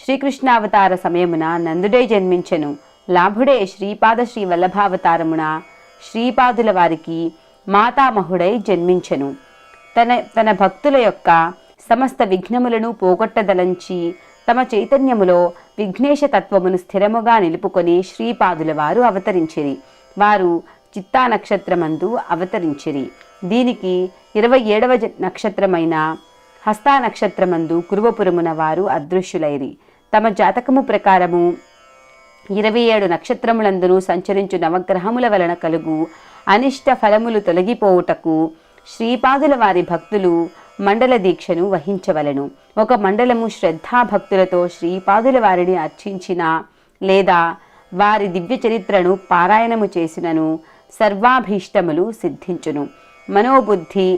శ్రీకృష్ణావతార సమయమున నందుడే జన్మించెను. లాభుడే శ్రీపాద శ్రీ వల్లభావతారమున శ్రీపాదుల వారికి మాతామహుడై జన్మించెను. తన భక్తుల యొక్క సమస్త విఘ్నములను పోగొట్టదలంచి తమ చైతన్యములో విఘ్నేశ తత్వమును స్థిరముగా నిలుపుకొని శ్రీపాదుల వారు అవతరించిరి. వారు చిత్తా నక్షత్రమందు అవతరించిరి. దీనికి 27వ నక్షత్రమైన హస్తా నక్షత్రమందు కురువపురమున వారు అదృశ్యులైరి. తమ జాతకము ప్రకారము 27 నక్షత్రములందును సంచరించు నవగ్రహముల వలన కలుగు అనిష్ట ఫలములు తొలగిపోవుటకు శ్రీపాదుల వారి భక్తులు మండల దీక్షను వహించవలను. ఒక మండలము శ్రద్ధాభక్తులతో శ్రీపాదుల వారిని అర్చించిన లేదా వారి దివ్య చరిత్రను పారాయణము చేసినను సర్వాభీష్టములు సిద్ధించును. మనోబుద్ధి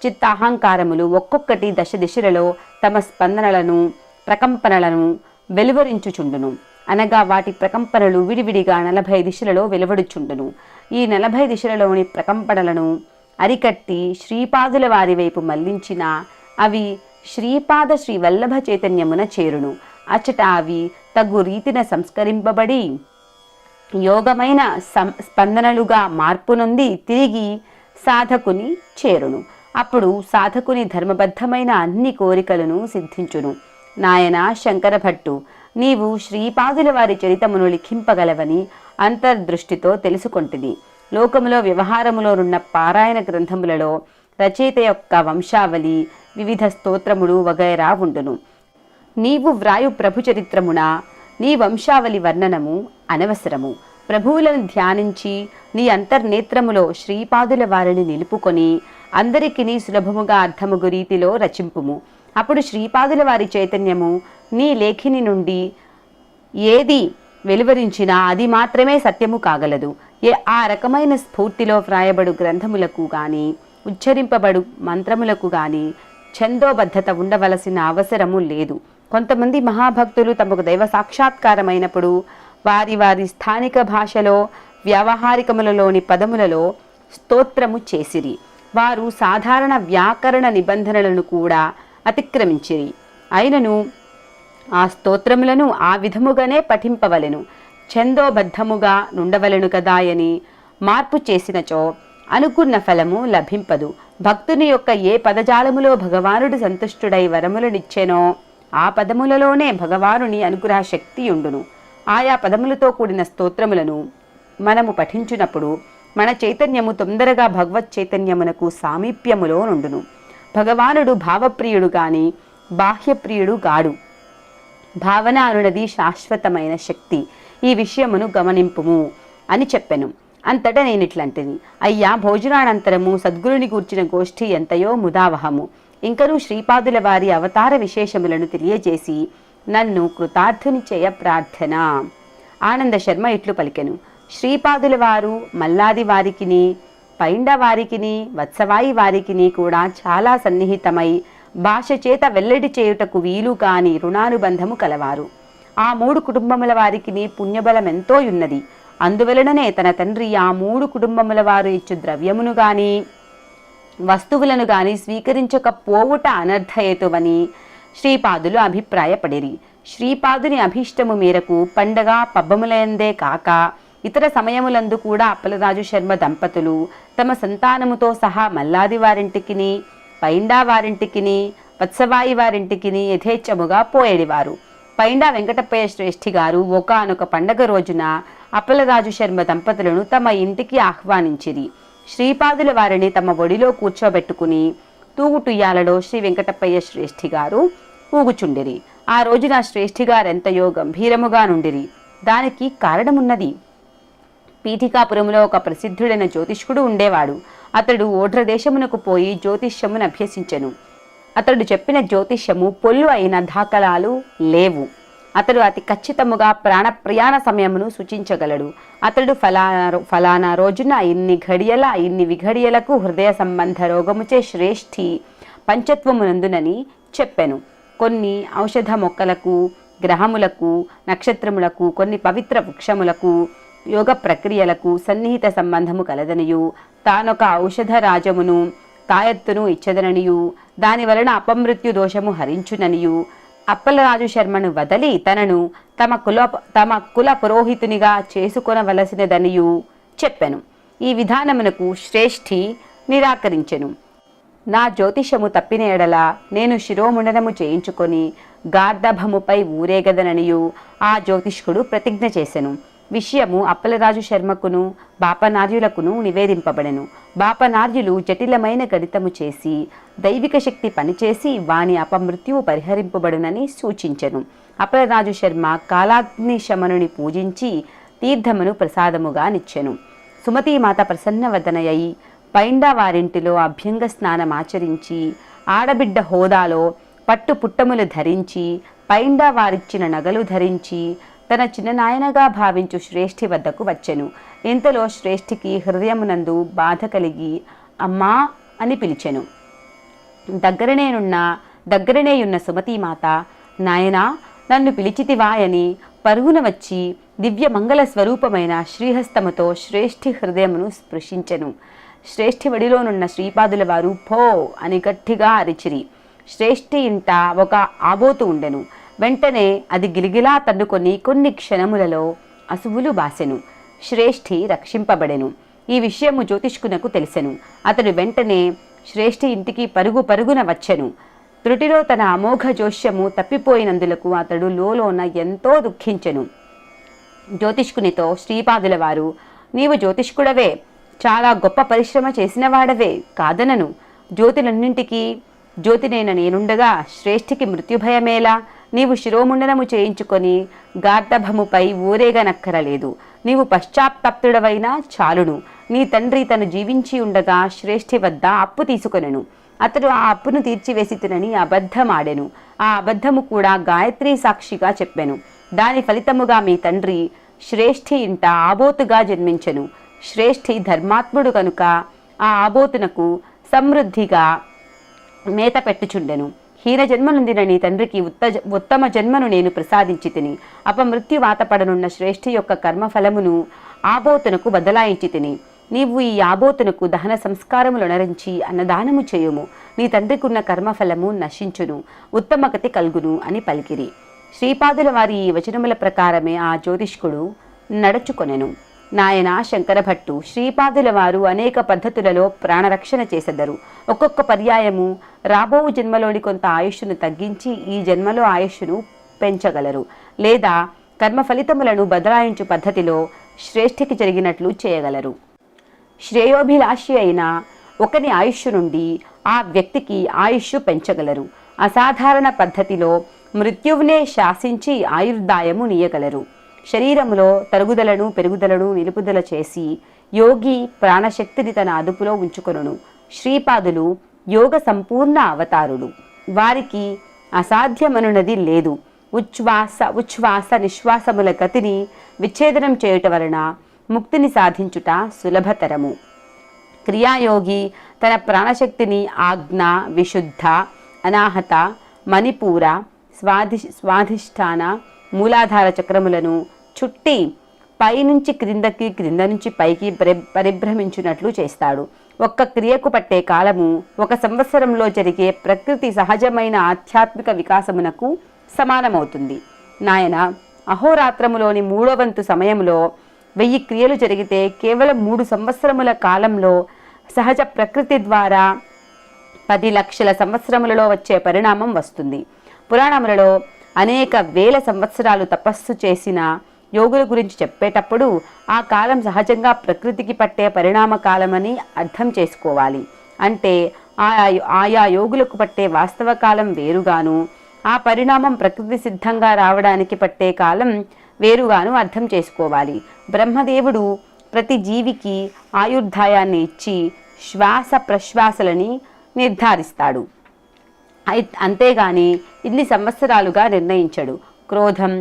చిత్తాహంకారములు ఒక్కొక్కటి దశ దిశలలో తమ స్పందనలను ప్రకంపనలను వెలువరించుచుండును. అనగా వాటి ప్రకంపనలు విడివిడిగా 40 దిశలలో వెలువడుచుండును. ఈ 40 దిశలలోని ప్రకంపనలను అరికట్టి శ్రీపాదుల వారి వైపు మళ్లించిన అవి శ్రీపాద శ్రీ వల్లభ చైతన్యమున చేరును. అచ్చట అవి తగు రీతిన సంస్కరింపబడి యోగమైన స్పందనలుగా మార్పు నొంది తిరిగి సాధకుని చేరును. అప్పుడు సాధకుని ధర్మబద్ధమైన అన్ని కోరికలను సిద్ధించును. నాయన శంకర భట్టు, నీవు శ్రీపాదుల వారి చరితమును లిఖింపగలవని అంతర్దృష్టితో తెలుసుకొంటిని. లోకములో వ్యవహారములోనున్న పారాయణ గ్రంథములలో రచయిత యొక్క వంశావళి, వివిధ స్తోత్రములు వగైరా ఉండును. నీవు వ్రాయు ప్రభు చరిత్రమున నీ వంశావళి వర్ణనము అనవసరము. ప్రభువులను ధ్యానించి నీ అంతర్నేత్రములో శ్రీపాదుల వారిని నిలుపుకొని అందరికీ సులభముగా అర్థమగు రీతిలో రచింపుము. అప్పుడు శ్రీపాదుల వారి చైతన్యము నీ లేఖిని నుండి ఏది వెలువరించినా అది మాత్రమే సత్యము కాగలదు. ఆ రకమైన స్ఫూర్తిలో వ్రాయబడు గ్రంథములకు గాని ఉచ్చరింపబడు మంత్రములకు గాని ఛందోబద్ధత ఉండవలసిన అవసరము లేదు. కొంతమంది మహాభక్తులు తమకు దైవ సాక్షాత్కారమైనప్పుడు వారి వారి స్థానిక భాషలో వ్యావహారికములలోని పదములలో స్తోత్రము చేసిరి. వారు సాధారణ వ్యాకరణ నిబంధనలను కూడా అతిక్రమించిరి. అయినను ఆ స్తోత్రములను ఆ విధముగానే పఠింపవలెను, ఛందోబద్ధముగా నుండవలెను కదాయని మార్పు చేసినచో అనుకున్న ఫలము లభింపదు. భక్తుని యొక్క ఏ పదజాలములో భగవానుడు సంతుష్టుడై వరములనిచ్చెనో ఆ పదములలోనే భగవానుని అనుగ్రహ శక్తి ఉండును. ఆయా పదములతో కూడిన స్తోత్రములను మనము పఠించినప్పుడు మన చైతన్యము తొందరగా భగవత్ చైతన్యమునకు సామీప్యములో నుండును. భగవానుడు భావప్రియుడు గాని బాహ్యప్రియుడు గాడు. భావన అనునది శాశ్వతమైన శక్తి. ఈ విషయమును గమనింపుము అని చెప్పెను. అంతటా నేనిట్లంటిని, అయ్యా, భోజనానంతరము సద్గురుని గూర్చిన గోష్ఠి ఎంతయో ముదావహము. ఇంకనూ శ్రీపాదుల వారి అవతార విశేషములను తెలియజేసి నన్ను కృతార్థుని చేయ ప్రార్థన. ఆనంద శర్మ ఇట్లు పలికెను, శ్రీపాదుల వారు మల్లాది వారికిని పైండ వారికిని వత్సవాయి వారికిని కూడా చాలా సన్నిహితమై భాష చేత వెల్లడి చేయుటకు వీలు కాని రుణానుబంధము కలవారు. ఆ 3 కుటుంబముల వారికిని పుణ్యబలమెంతో ఉన్నది. అందువలననే తన తండ్రి ఆ 3 కుటుంబముల వారు ఇచ్చు ద్రవ్యమును గాని వస్తువులను గాని స్వీకరించకపోవుట అనర్థహేతువని శ్రీపాదులు అభిప్రాయపడిరి. శ్రీపాదుని అభీష్టము మేరకు పండగ పబ్బములందే కాక ఇతర సమయములందు కూడా అప్పలరాజు శర్మ దంపతులు తమ సంతానముతో సహా మల్లాది వారింటికిని పైండా వారింటికిని వత్సవాయి వారింటికిని యథేచ్ఛముగా పోయేడివారు. పైండా వెంకటప్పయ్య శ్రేష్ఠి గారు ఒకానొక పండగ రోజున అప్పలరాజు శర్మ దంపతులను తమ ఇంటికి ఆహ్వానించిరి. శ్రీపాదుల వారిని తమ ఒడిలో కూర్చోబెట్టుకుని తూగుటుయ్యాలలో శ్రీ వెంకటప్పయ్య శ్రేష్ఠి గారు ఊగుచుండిరి. ఆ రోజున శ్రేష్ఠి గారెంతయో గంభీరముగా నుండిరి. దానికి కారణమున్నది. పీఠికాపురములో ఒక ప్రసిద్ధుడైన జ్యోతిష్కుడు ఉండేవాడు. అతడు ఓఢ్రదేశమునకు పోయి జ్యోతిష్యమును అభ్యసించెను. అతడు చెప్పిన జ్యోతిష్యము పొల్లు అయిన దాఖలాలు లేవు. అతడు అతి ఖచ్చితముగా ప్రయాణ సమయమును సూచించగలడు. అతడు ఫలానా రోజున ఇన్ని ఘడియల ఇన్ని విఘడియలకు హృదయ సంబంధ రోగముచే శ్రేష్ఠి పంచత్వమునందునని చెప్పెను. కొన్ని ఔషధ మొక్కలకు, గ్రహములకు, నక్షత్రములకు, కొన్ని పవిత్ర వృక్షములకు, యోగ ప్రక్రియలకు సన్నిహిత సంబంధము కలదనియు, తానొక ఔషధ రాజమును తాయత్తును ఇచ్చదననియు, దాని వలన అపమృత్యు దోషము హరించుననియు, అప్పలరాజు శర్మను వదలి తనను తమ కుల పురోహితునిగా చేసుకొనవలసినదనియు చెప్పెను. ఈ విధానమునకు శ్రేష్ఠి నిరాకరించెను. నా జ్యోతిషము తప్పిన ఎడల నేను శిరోముండనము చేయించుకొని గార్ధభముపై ఊరేగదననియు ఆ జ్యోతిష్కుడు ప్రతిజ్ఞ చేసెను. విషయము అప్పలరాజు శర్మకును బాపనార్యులకును నివేదింపబడెను. బాపనార్యులు జటిలమైన గణితము చేసి దైవిక శక్తి పనిచేసి వాని అపమృత్యువు పరిహరింపబడునని సూచించెను. అప్పలరాజు శర్మ కాలాగ్ని శమనుని పూజించి తీర్థమును ప్రసాదముగా నిచ్చెను. సుమతీమాత ప్రసన్నవదనయై పైండా వారింటిలో అభ్యంగ స్నానమాచరించి ఆడబిడ్డ హోదాలో పట్టు పుట్టములు ధరించి పైండా వారిచ్చిన నగలు ధరించి తన చిన్ననాయనగా భావించు శ్రేష్ఠి వద్దకు వచ్చెను. ఇంతలో శ్రేష్ఠికి హృదయమునందు బాధ కలిగి అమ్మా అని పిలిచెను. దగ్గరనేయున్న సుమతీమాత, నాయనా నన్ను పిలిచితివాయని పరుగున వచ్చి దివ్య మంగళ స్వరూపమైన శ్రీహస్తముతో శ్రేష్ఠి హృదయమును స్పృశించెను. శ్రేష్ఠి వడిలోనున్న శ్రీపాదుల వారు పో అని గట్టిగా అరిచిరి. శ్రేష్ఠి ఇంట ఒక ఆబోతు ఉండెను. వెంటనే అది గిలిగిలా తన్నుకొని కొన్ని క్షణములలో అసువులు బాసెను. శ్రేష్ఠి రక్షింపబడెను. ఈ విషయము జ్యోతిష్కునకు తెలిసెను. అతడు వెంటనే శ్రేష్ఠి ఇంటికి పరుగున వచ్చెను. త్రుటిలో తన అమోఘ జోష్యము తప్పిపోయినందులకు అతడు లోలోన ఎంతో దుఃఖించెను. జ్యోతిష్కునితో శ్రీపాదుల వారు, నీవు జ్యోతిష్కుడవే, చాలా గొప్ప పరిశ్రమ చేసిన వాడవే, కాదనను. జ్యోతిలన్నింటికీ జ్యోతినైన నేనుండగా శ్రేష్ఠికి మృత్యుభయమేలా? నీవు శిరోముండనము చేయించుకొని గార్ధభముపై ఊరేగనక్కరలేదు. నీవు పశ్చాత్తప్తుడవైనా చాలును. నీ తండ్రి తను జీవించి ఉండగా శ్రేష్ఠి వద్ద అప్పు తీసుకొనెను. అతడు ఆ అప్పును తీర్చివేసితునని అబద్ధమాడెను. ఆ అబద్ధము కూడా గాయత్రి సాక్షిగా చెప్పెను. దాని ఫలితముగా మీ తండ్రి శ్రేష్ఠి ఇంట ఆబోతుగా జన్మించెను. శ్రేష్ఠి ధర్మాత్ముడు కనుక ఆ ఆబోతునకు సమృద్ధిగా మేత పెట్టుచుండెను. హీన జన్మనుందిన నీ తండ్రికి ఉత్తమ జన్మను నేను ప్రసాదించి తిని అపమృత్యు వాతపడనున్న శ్రేష్ఠి యొక్క కర్మఫలమును ఆబోతునకు బదలాయించి తిని నీవు ఈ ఆబోతునకు దహన సంస్కారములు నరించి అన్నదానము చేయుము. నీ తండ్రికున్న కర్మఫలము నశించును, ఉత్తమగతి కల్గును అని పలికిరి. శ్రీపాదుల వారి ఈ వచనముల ప్రకారమే ఆ జ్యోతిష్కుడు నడుచుకొనెను. నాయన శంకరభట్టు, శ్రీపాదుల వారు అనేక పద్ధతులలో ప్రాణరక్షణ చేసెదరు. ఒక్కొక్క పర్యాయము రాబో జన్మలోని కొంత ఆయుష్ను తగ్గించి ఈ జన్మలో ఆయుష్ను పెంచగలరు, లేదా కర్మ ఫలితములను బదలాయించు పద్ధతిలో శ్రేష్ఠికి జరిగినట్లు చేయగలరు. శ్రేయోభిలాషి అయిన ఒకని ఆయుష్ నుండి ఆ వ్యక్తికి ఆయుష్ పెంచగలరు. అసాధారణ పద్ధతిలో మృత్యువునే శాసించి ఆయుర్దాయము నీయగలరు. శరీరములో తరుగుదలను పెరుగుదలను నిలుపుదల చేసి యోగి ప్రాణశక్తిని తన అదుపులో ఉంచుకొనును. శ్రీపాదులు యోగ సంపూర్ణ అవతారుడు. వారికి అసాధ్యమనున్నది లేదు. ఉచ్ఛ్వాస నిశ్వాసముల గతిని విచ్ఛేదనం చేయుట వలన ముక్తిని సాధించుట సులభతరము. క్రియాయోగి తన ప్రాణశక్తిని ఆజ్ఞ, విశుద్ధ, అనాహత, మణిపూర, స్వాధిష్టాన, మూలాధార చక్రములను చుట్టి పైనుంచి క్రిందకి, క్రింద నుంచి పైకి పరిభ్రమించున్నట్లు చేస్తాడు. ఒక్క క్రియకు పట్టే కాలము 1 సంవత్సరంలో జరిగే ప్రకృతి సహజమైన ఆధ్యాత్మిక వికాసమునకు సమానమవుతుంది. నాయన, అహోరాత్రములోని 3వ వంతు సమయంలో 1000 క్రియలు జరిగితే కేవలం 3 సంవత్సరముల కాలంలో సహజ ప్రకృతి ద్వారా 10 లక్షల సంవత్సరములలో వచ్చే పరిణామం వస్తుంది. పురాణములలో అనేక వేల సంవత్సరాలు తపస్సు చేసిన యోగుల గురించి చెప్పేటప్పుడు ఆ కాలం సహజంగా ప్రకృతికి పట్టే పరిణామ కాలమని అర్థం చేసుకోవాలి. అంటే ఆయా యోగులకు పట్టే వాస్తవ కాలం వేరుగాను, ఆ పరిణామం ప్రకృతి సిద్ధంగా రావడానికి పట్టే కాలం వేరుగాను అర్థం చేసుకోవాలి. బ్రహ్మదేవుడు ప్రతి జీవికి ఆయుర్దాయాన్ని ఇచ్చి శ్వాస ప్రశ్వాసలని నిర్ధారిస్తాడు. అంతేగాని ఇన్ని సంవత్సరాలుగా నిర్ణయించడు. క్రోధం,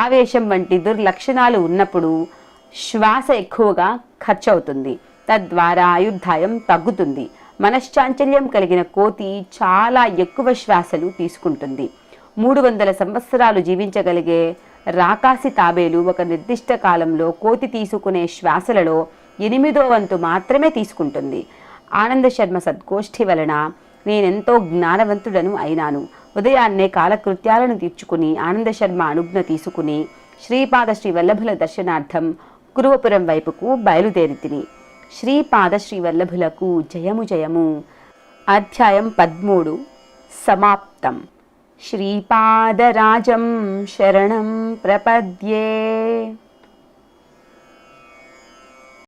ఆవేశం వంటి దుర్లక్షణాలు ఉన్నప్పుడు శ్వాస ఎక్కువగా ఖర్చు అవుతుంది. తద్వారా ఆయుర్దాయం తగ్గుతుంది. మనశ్చాంచల్యం కలిగిన కోతి చాలా ఎక్కువ శ్వాసలు తీసుకుంటుంది. 300 సంవత్సరాలు జీవించగలిగే రాకాసి తాబేలు ఒక నిర్దిష్ట కాలంలో కోతి తీసుకునే శ్వాసలలో 8వ వంతు మాత్రమే తీసుకుంటుంది. ఆనంద శర్మ సద్గోష్ఠి వలన నేనెంతో జ్ఞానవంతుడను అయినాను. ఉదయాన్నే కాలకృత్యాలను తీర్చుకుని ఆనంద శర్మ అనుజ్ఞ తీసుకుని శ్రీపాద శ్రీ వల్లభుల దర్శనార్థం కురువపురం వైపుకు బయలుదేరితిని. శ్రీపాద శ్రీ వల్లభులకు జయము జయము. అధ్యాయం 13 సమాప్తం. శ్రీపాదరాజం శరణం ప్రపద్యే.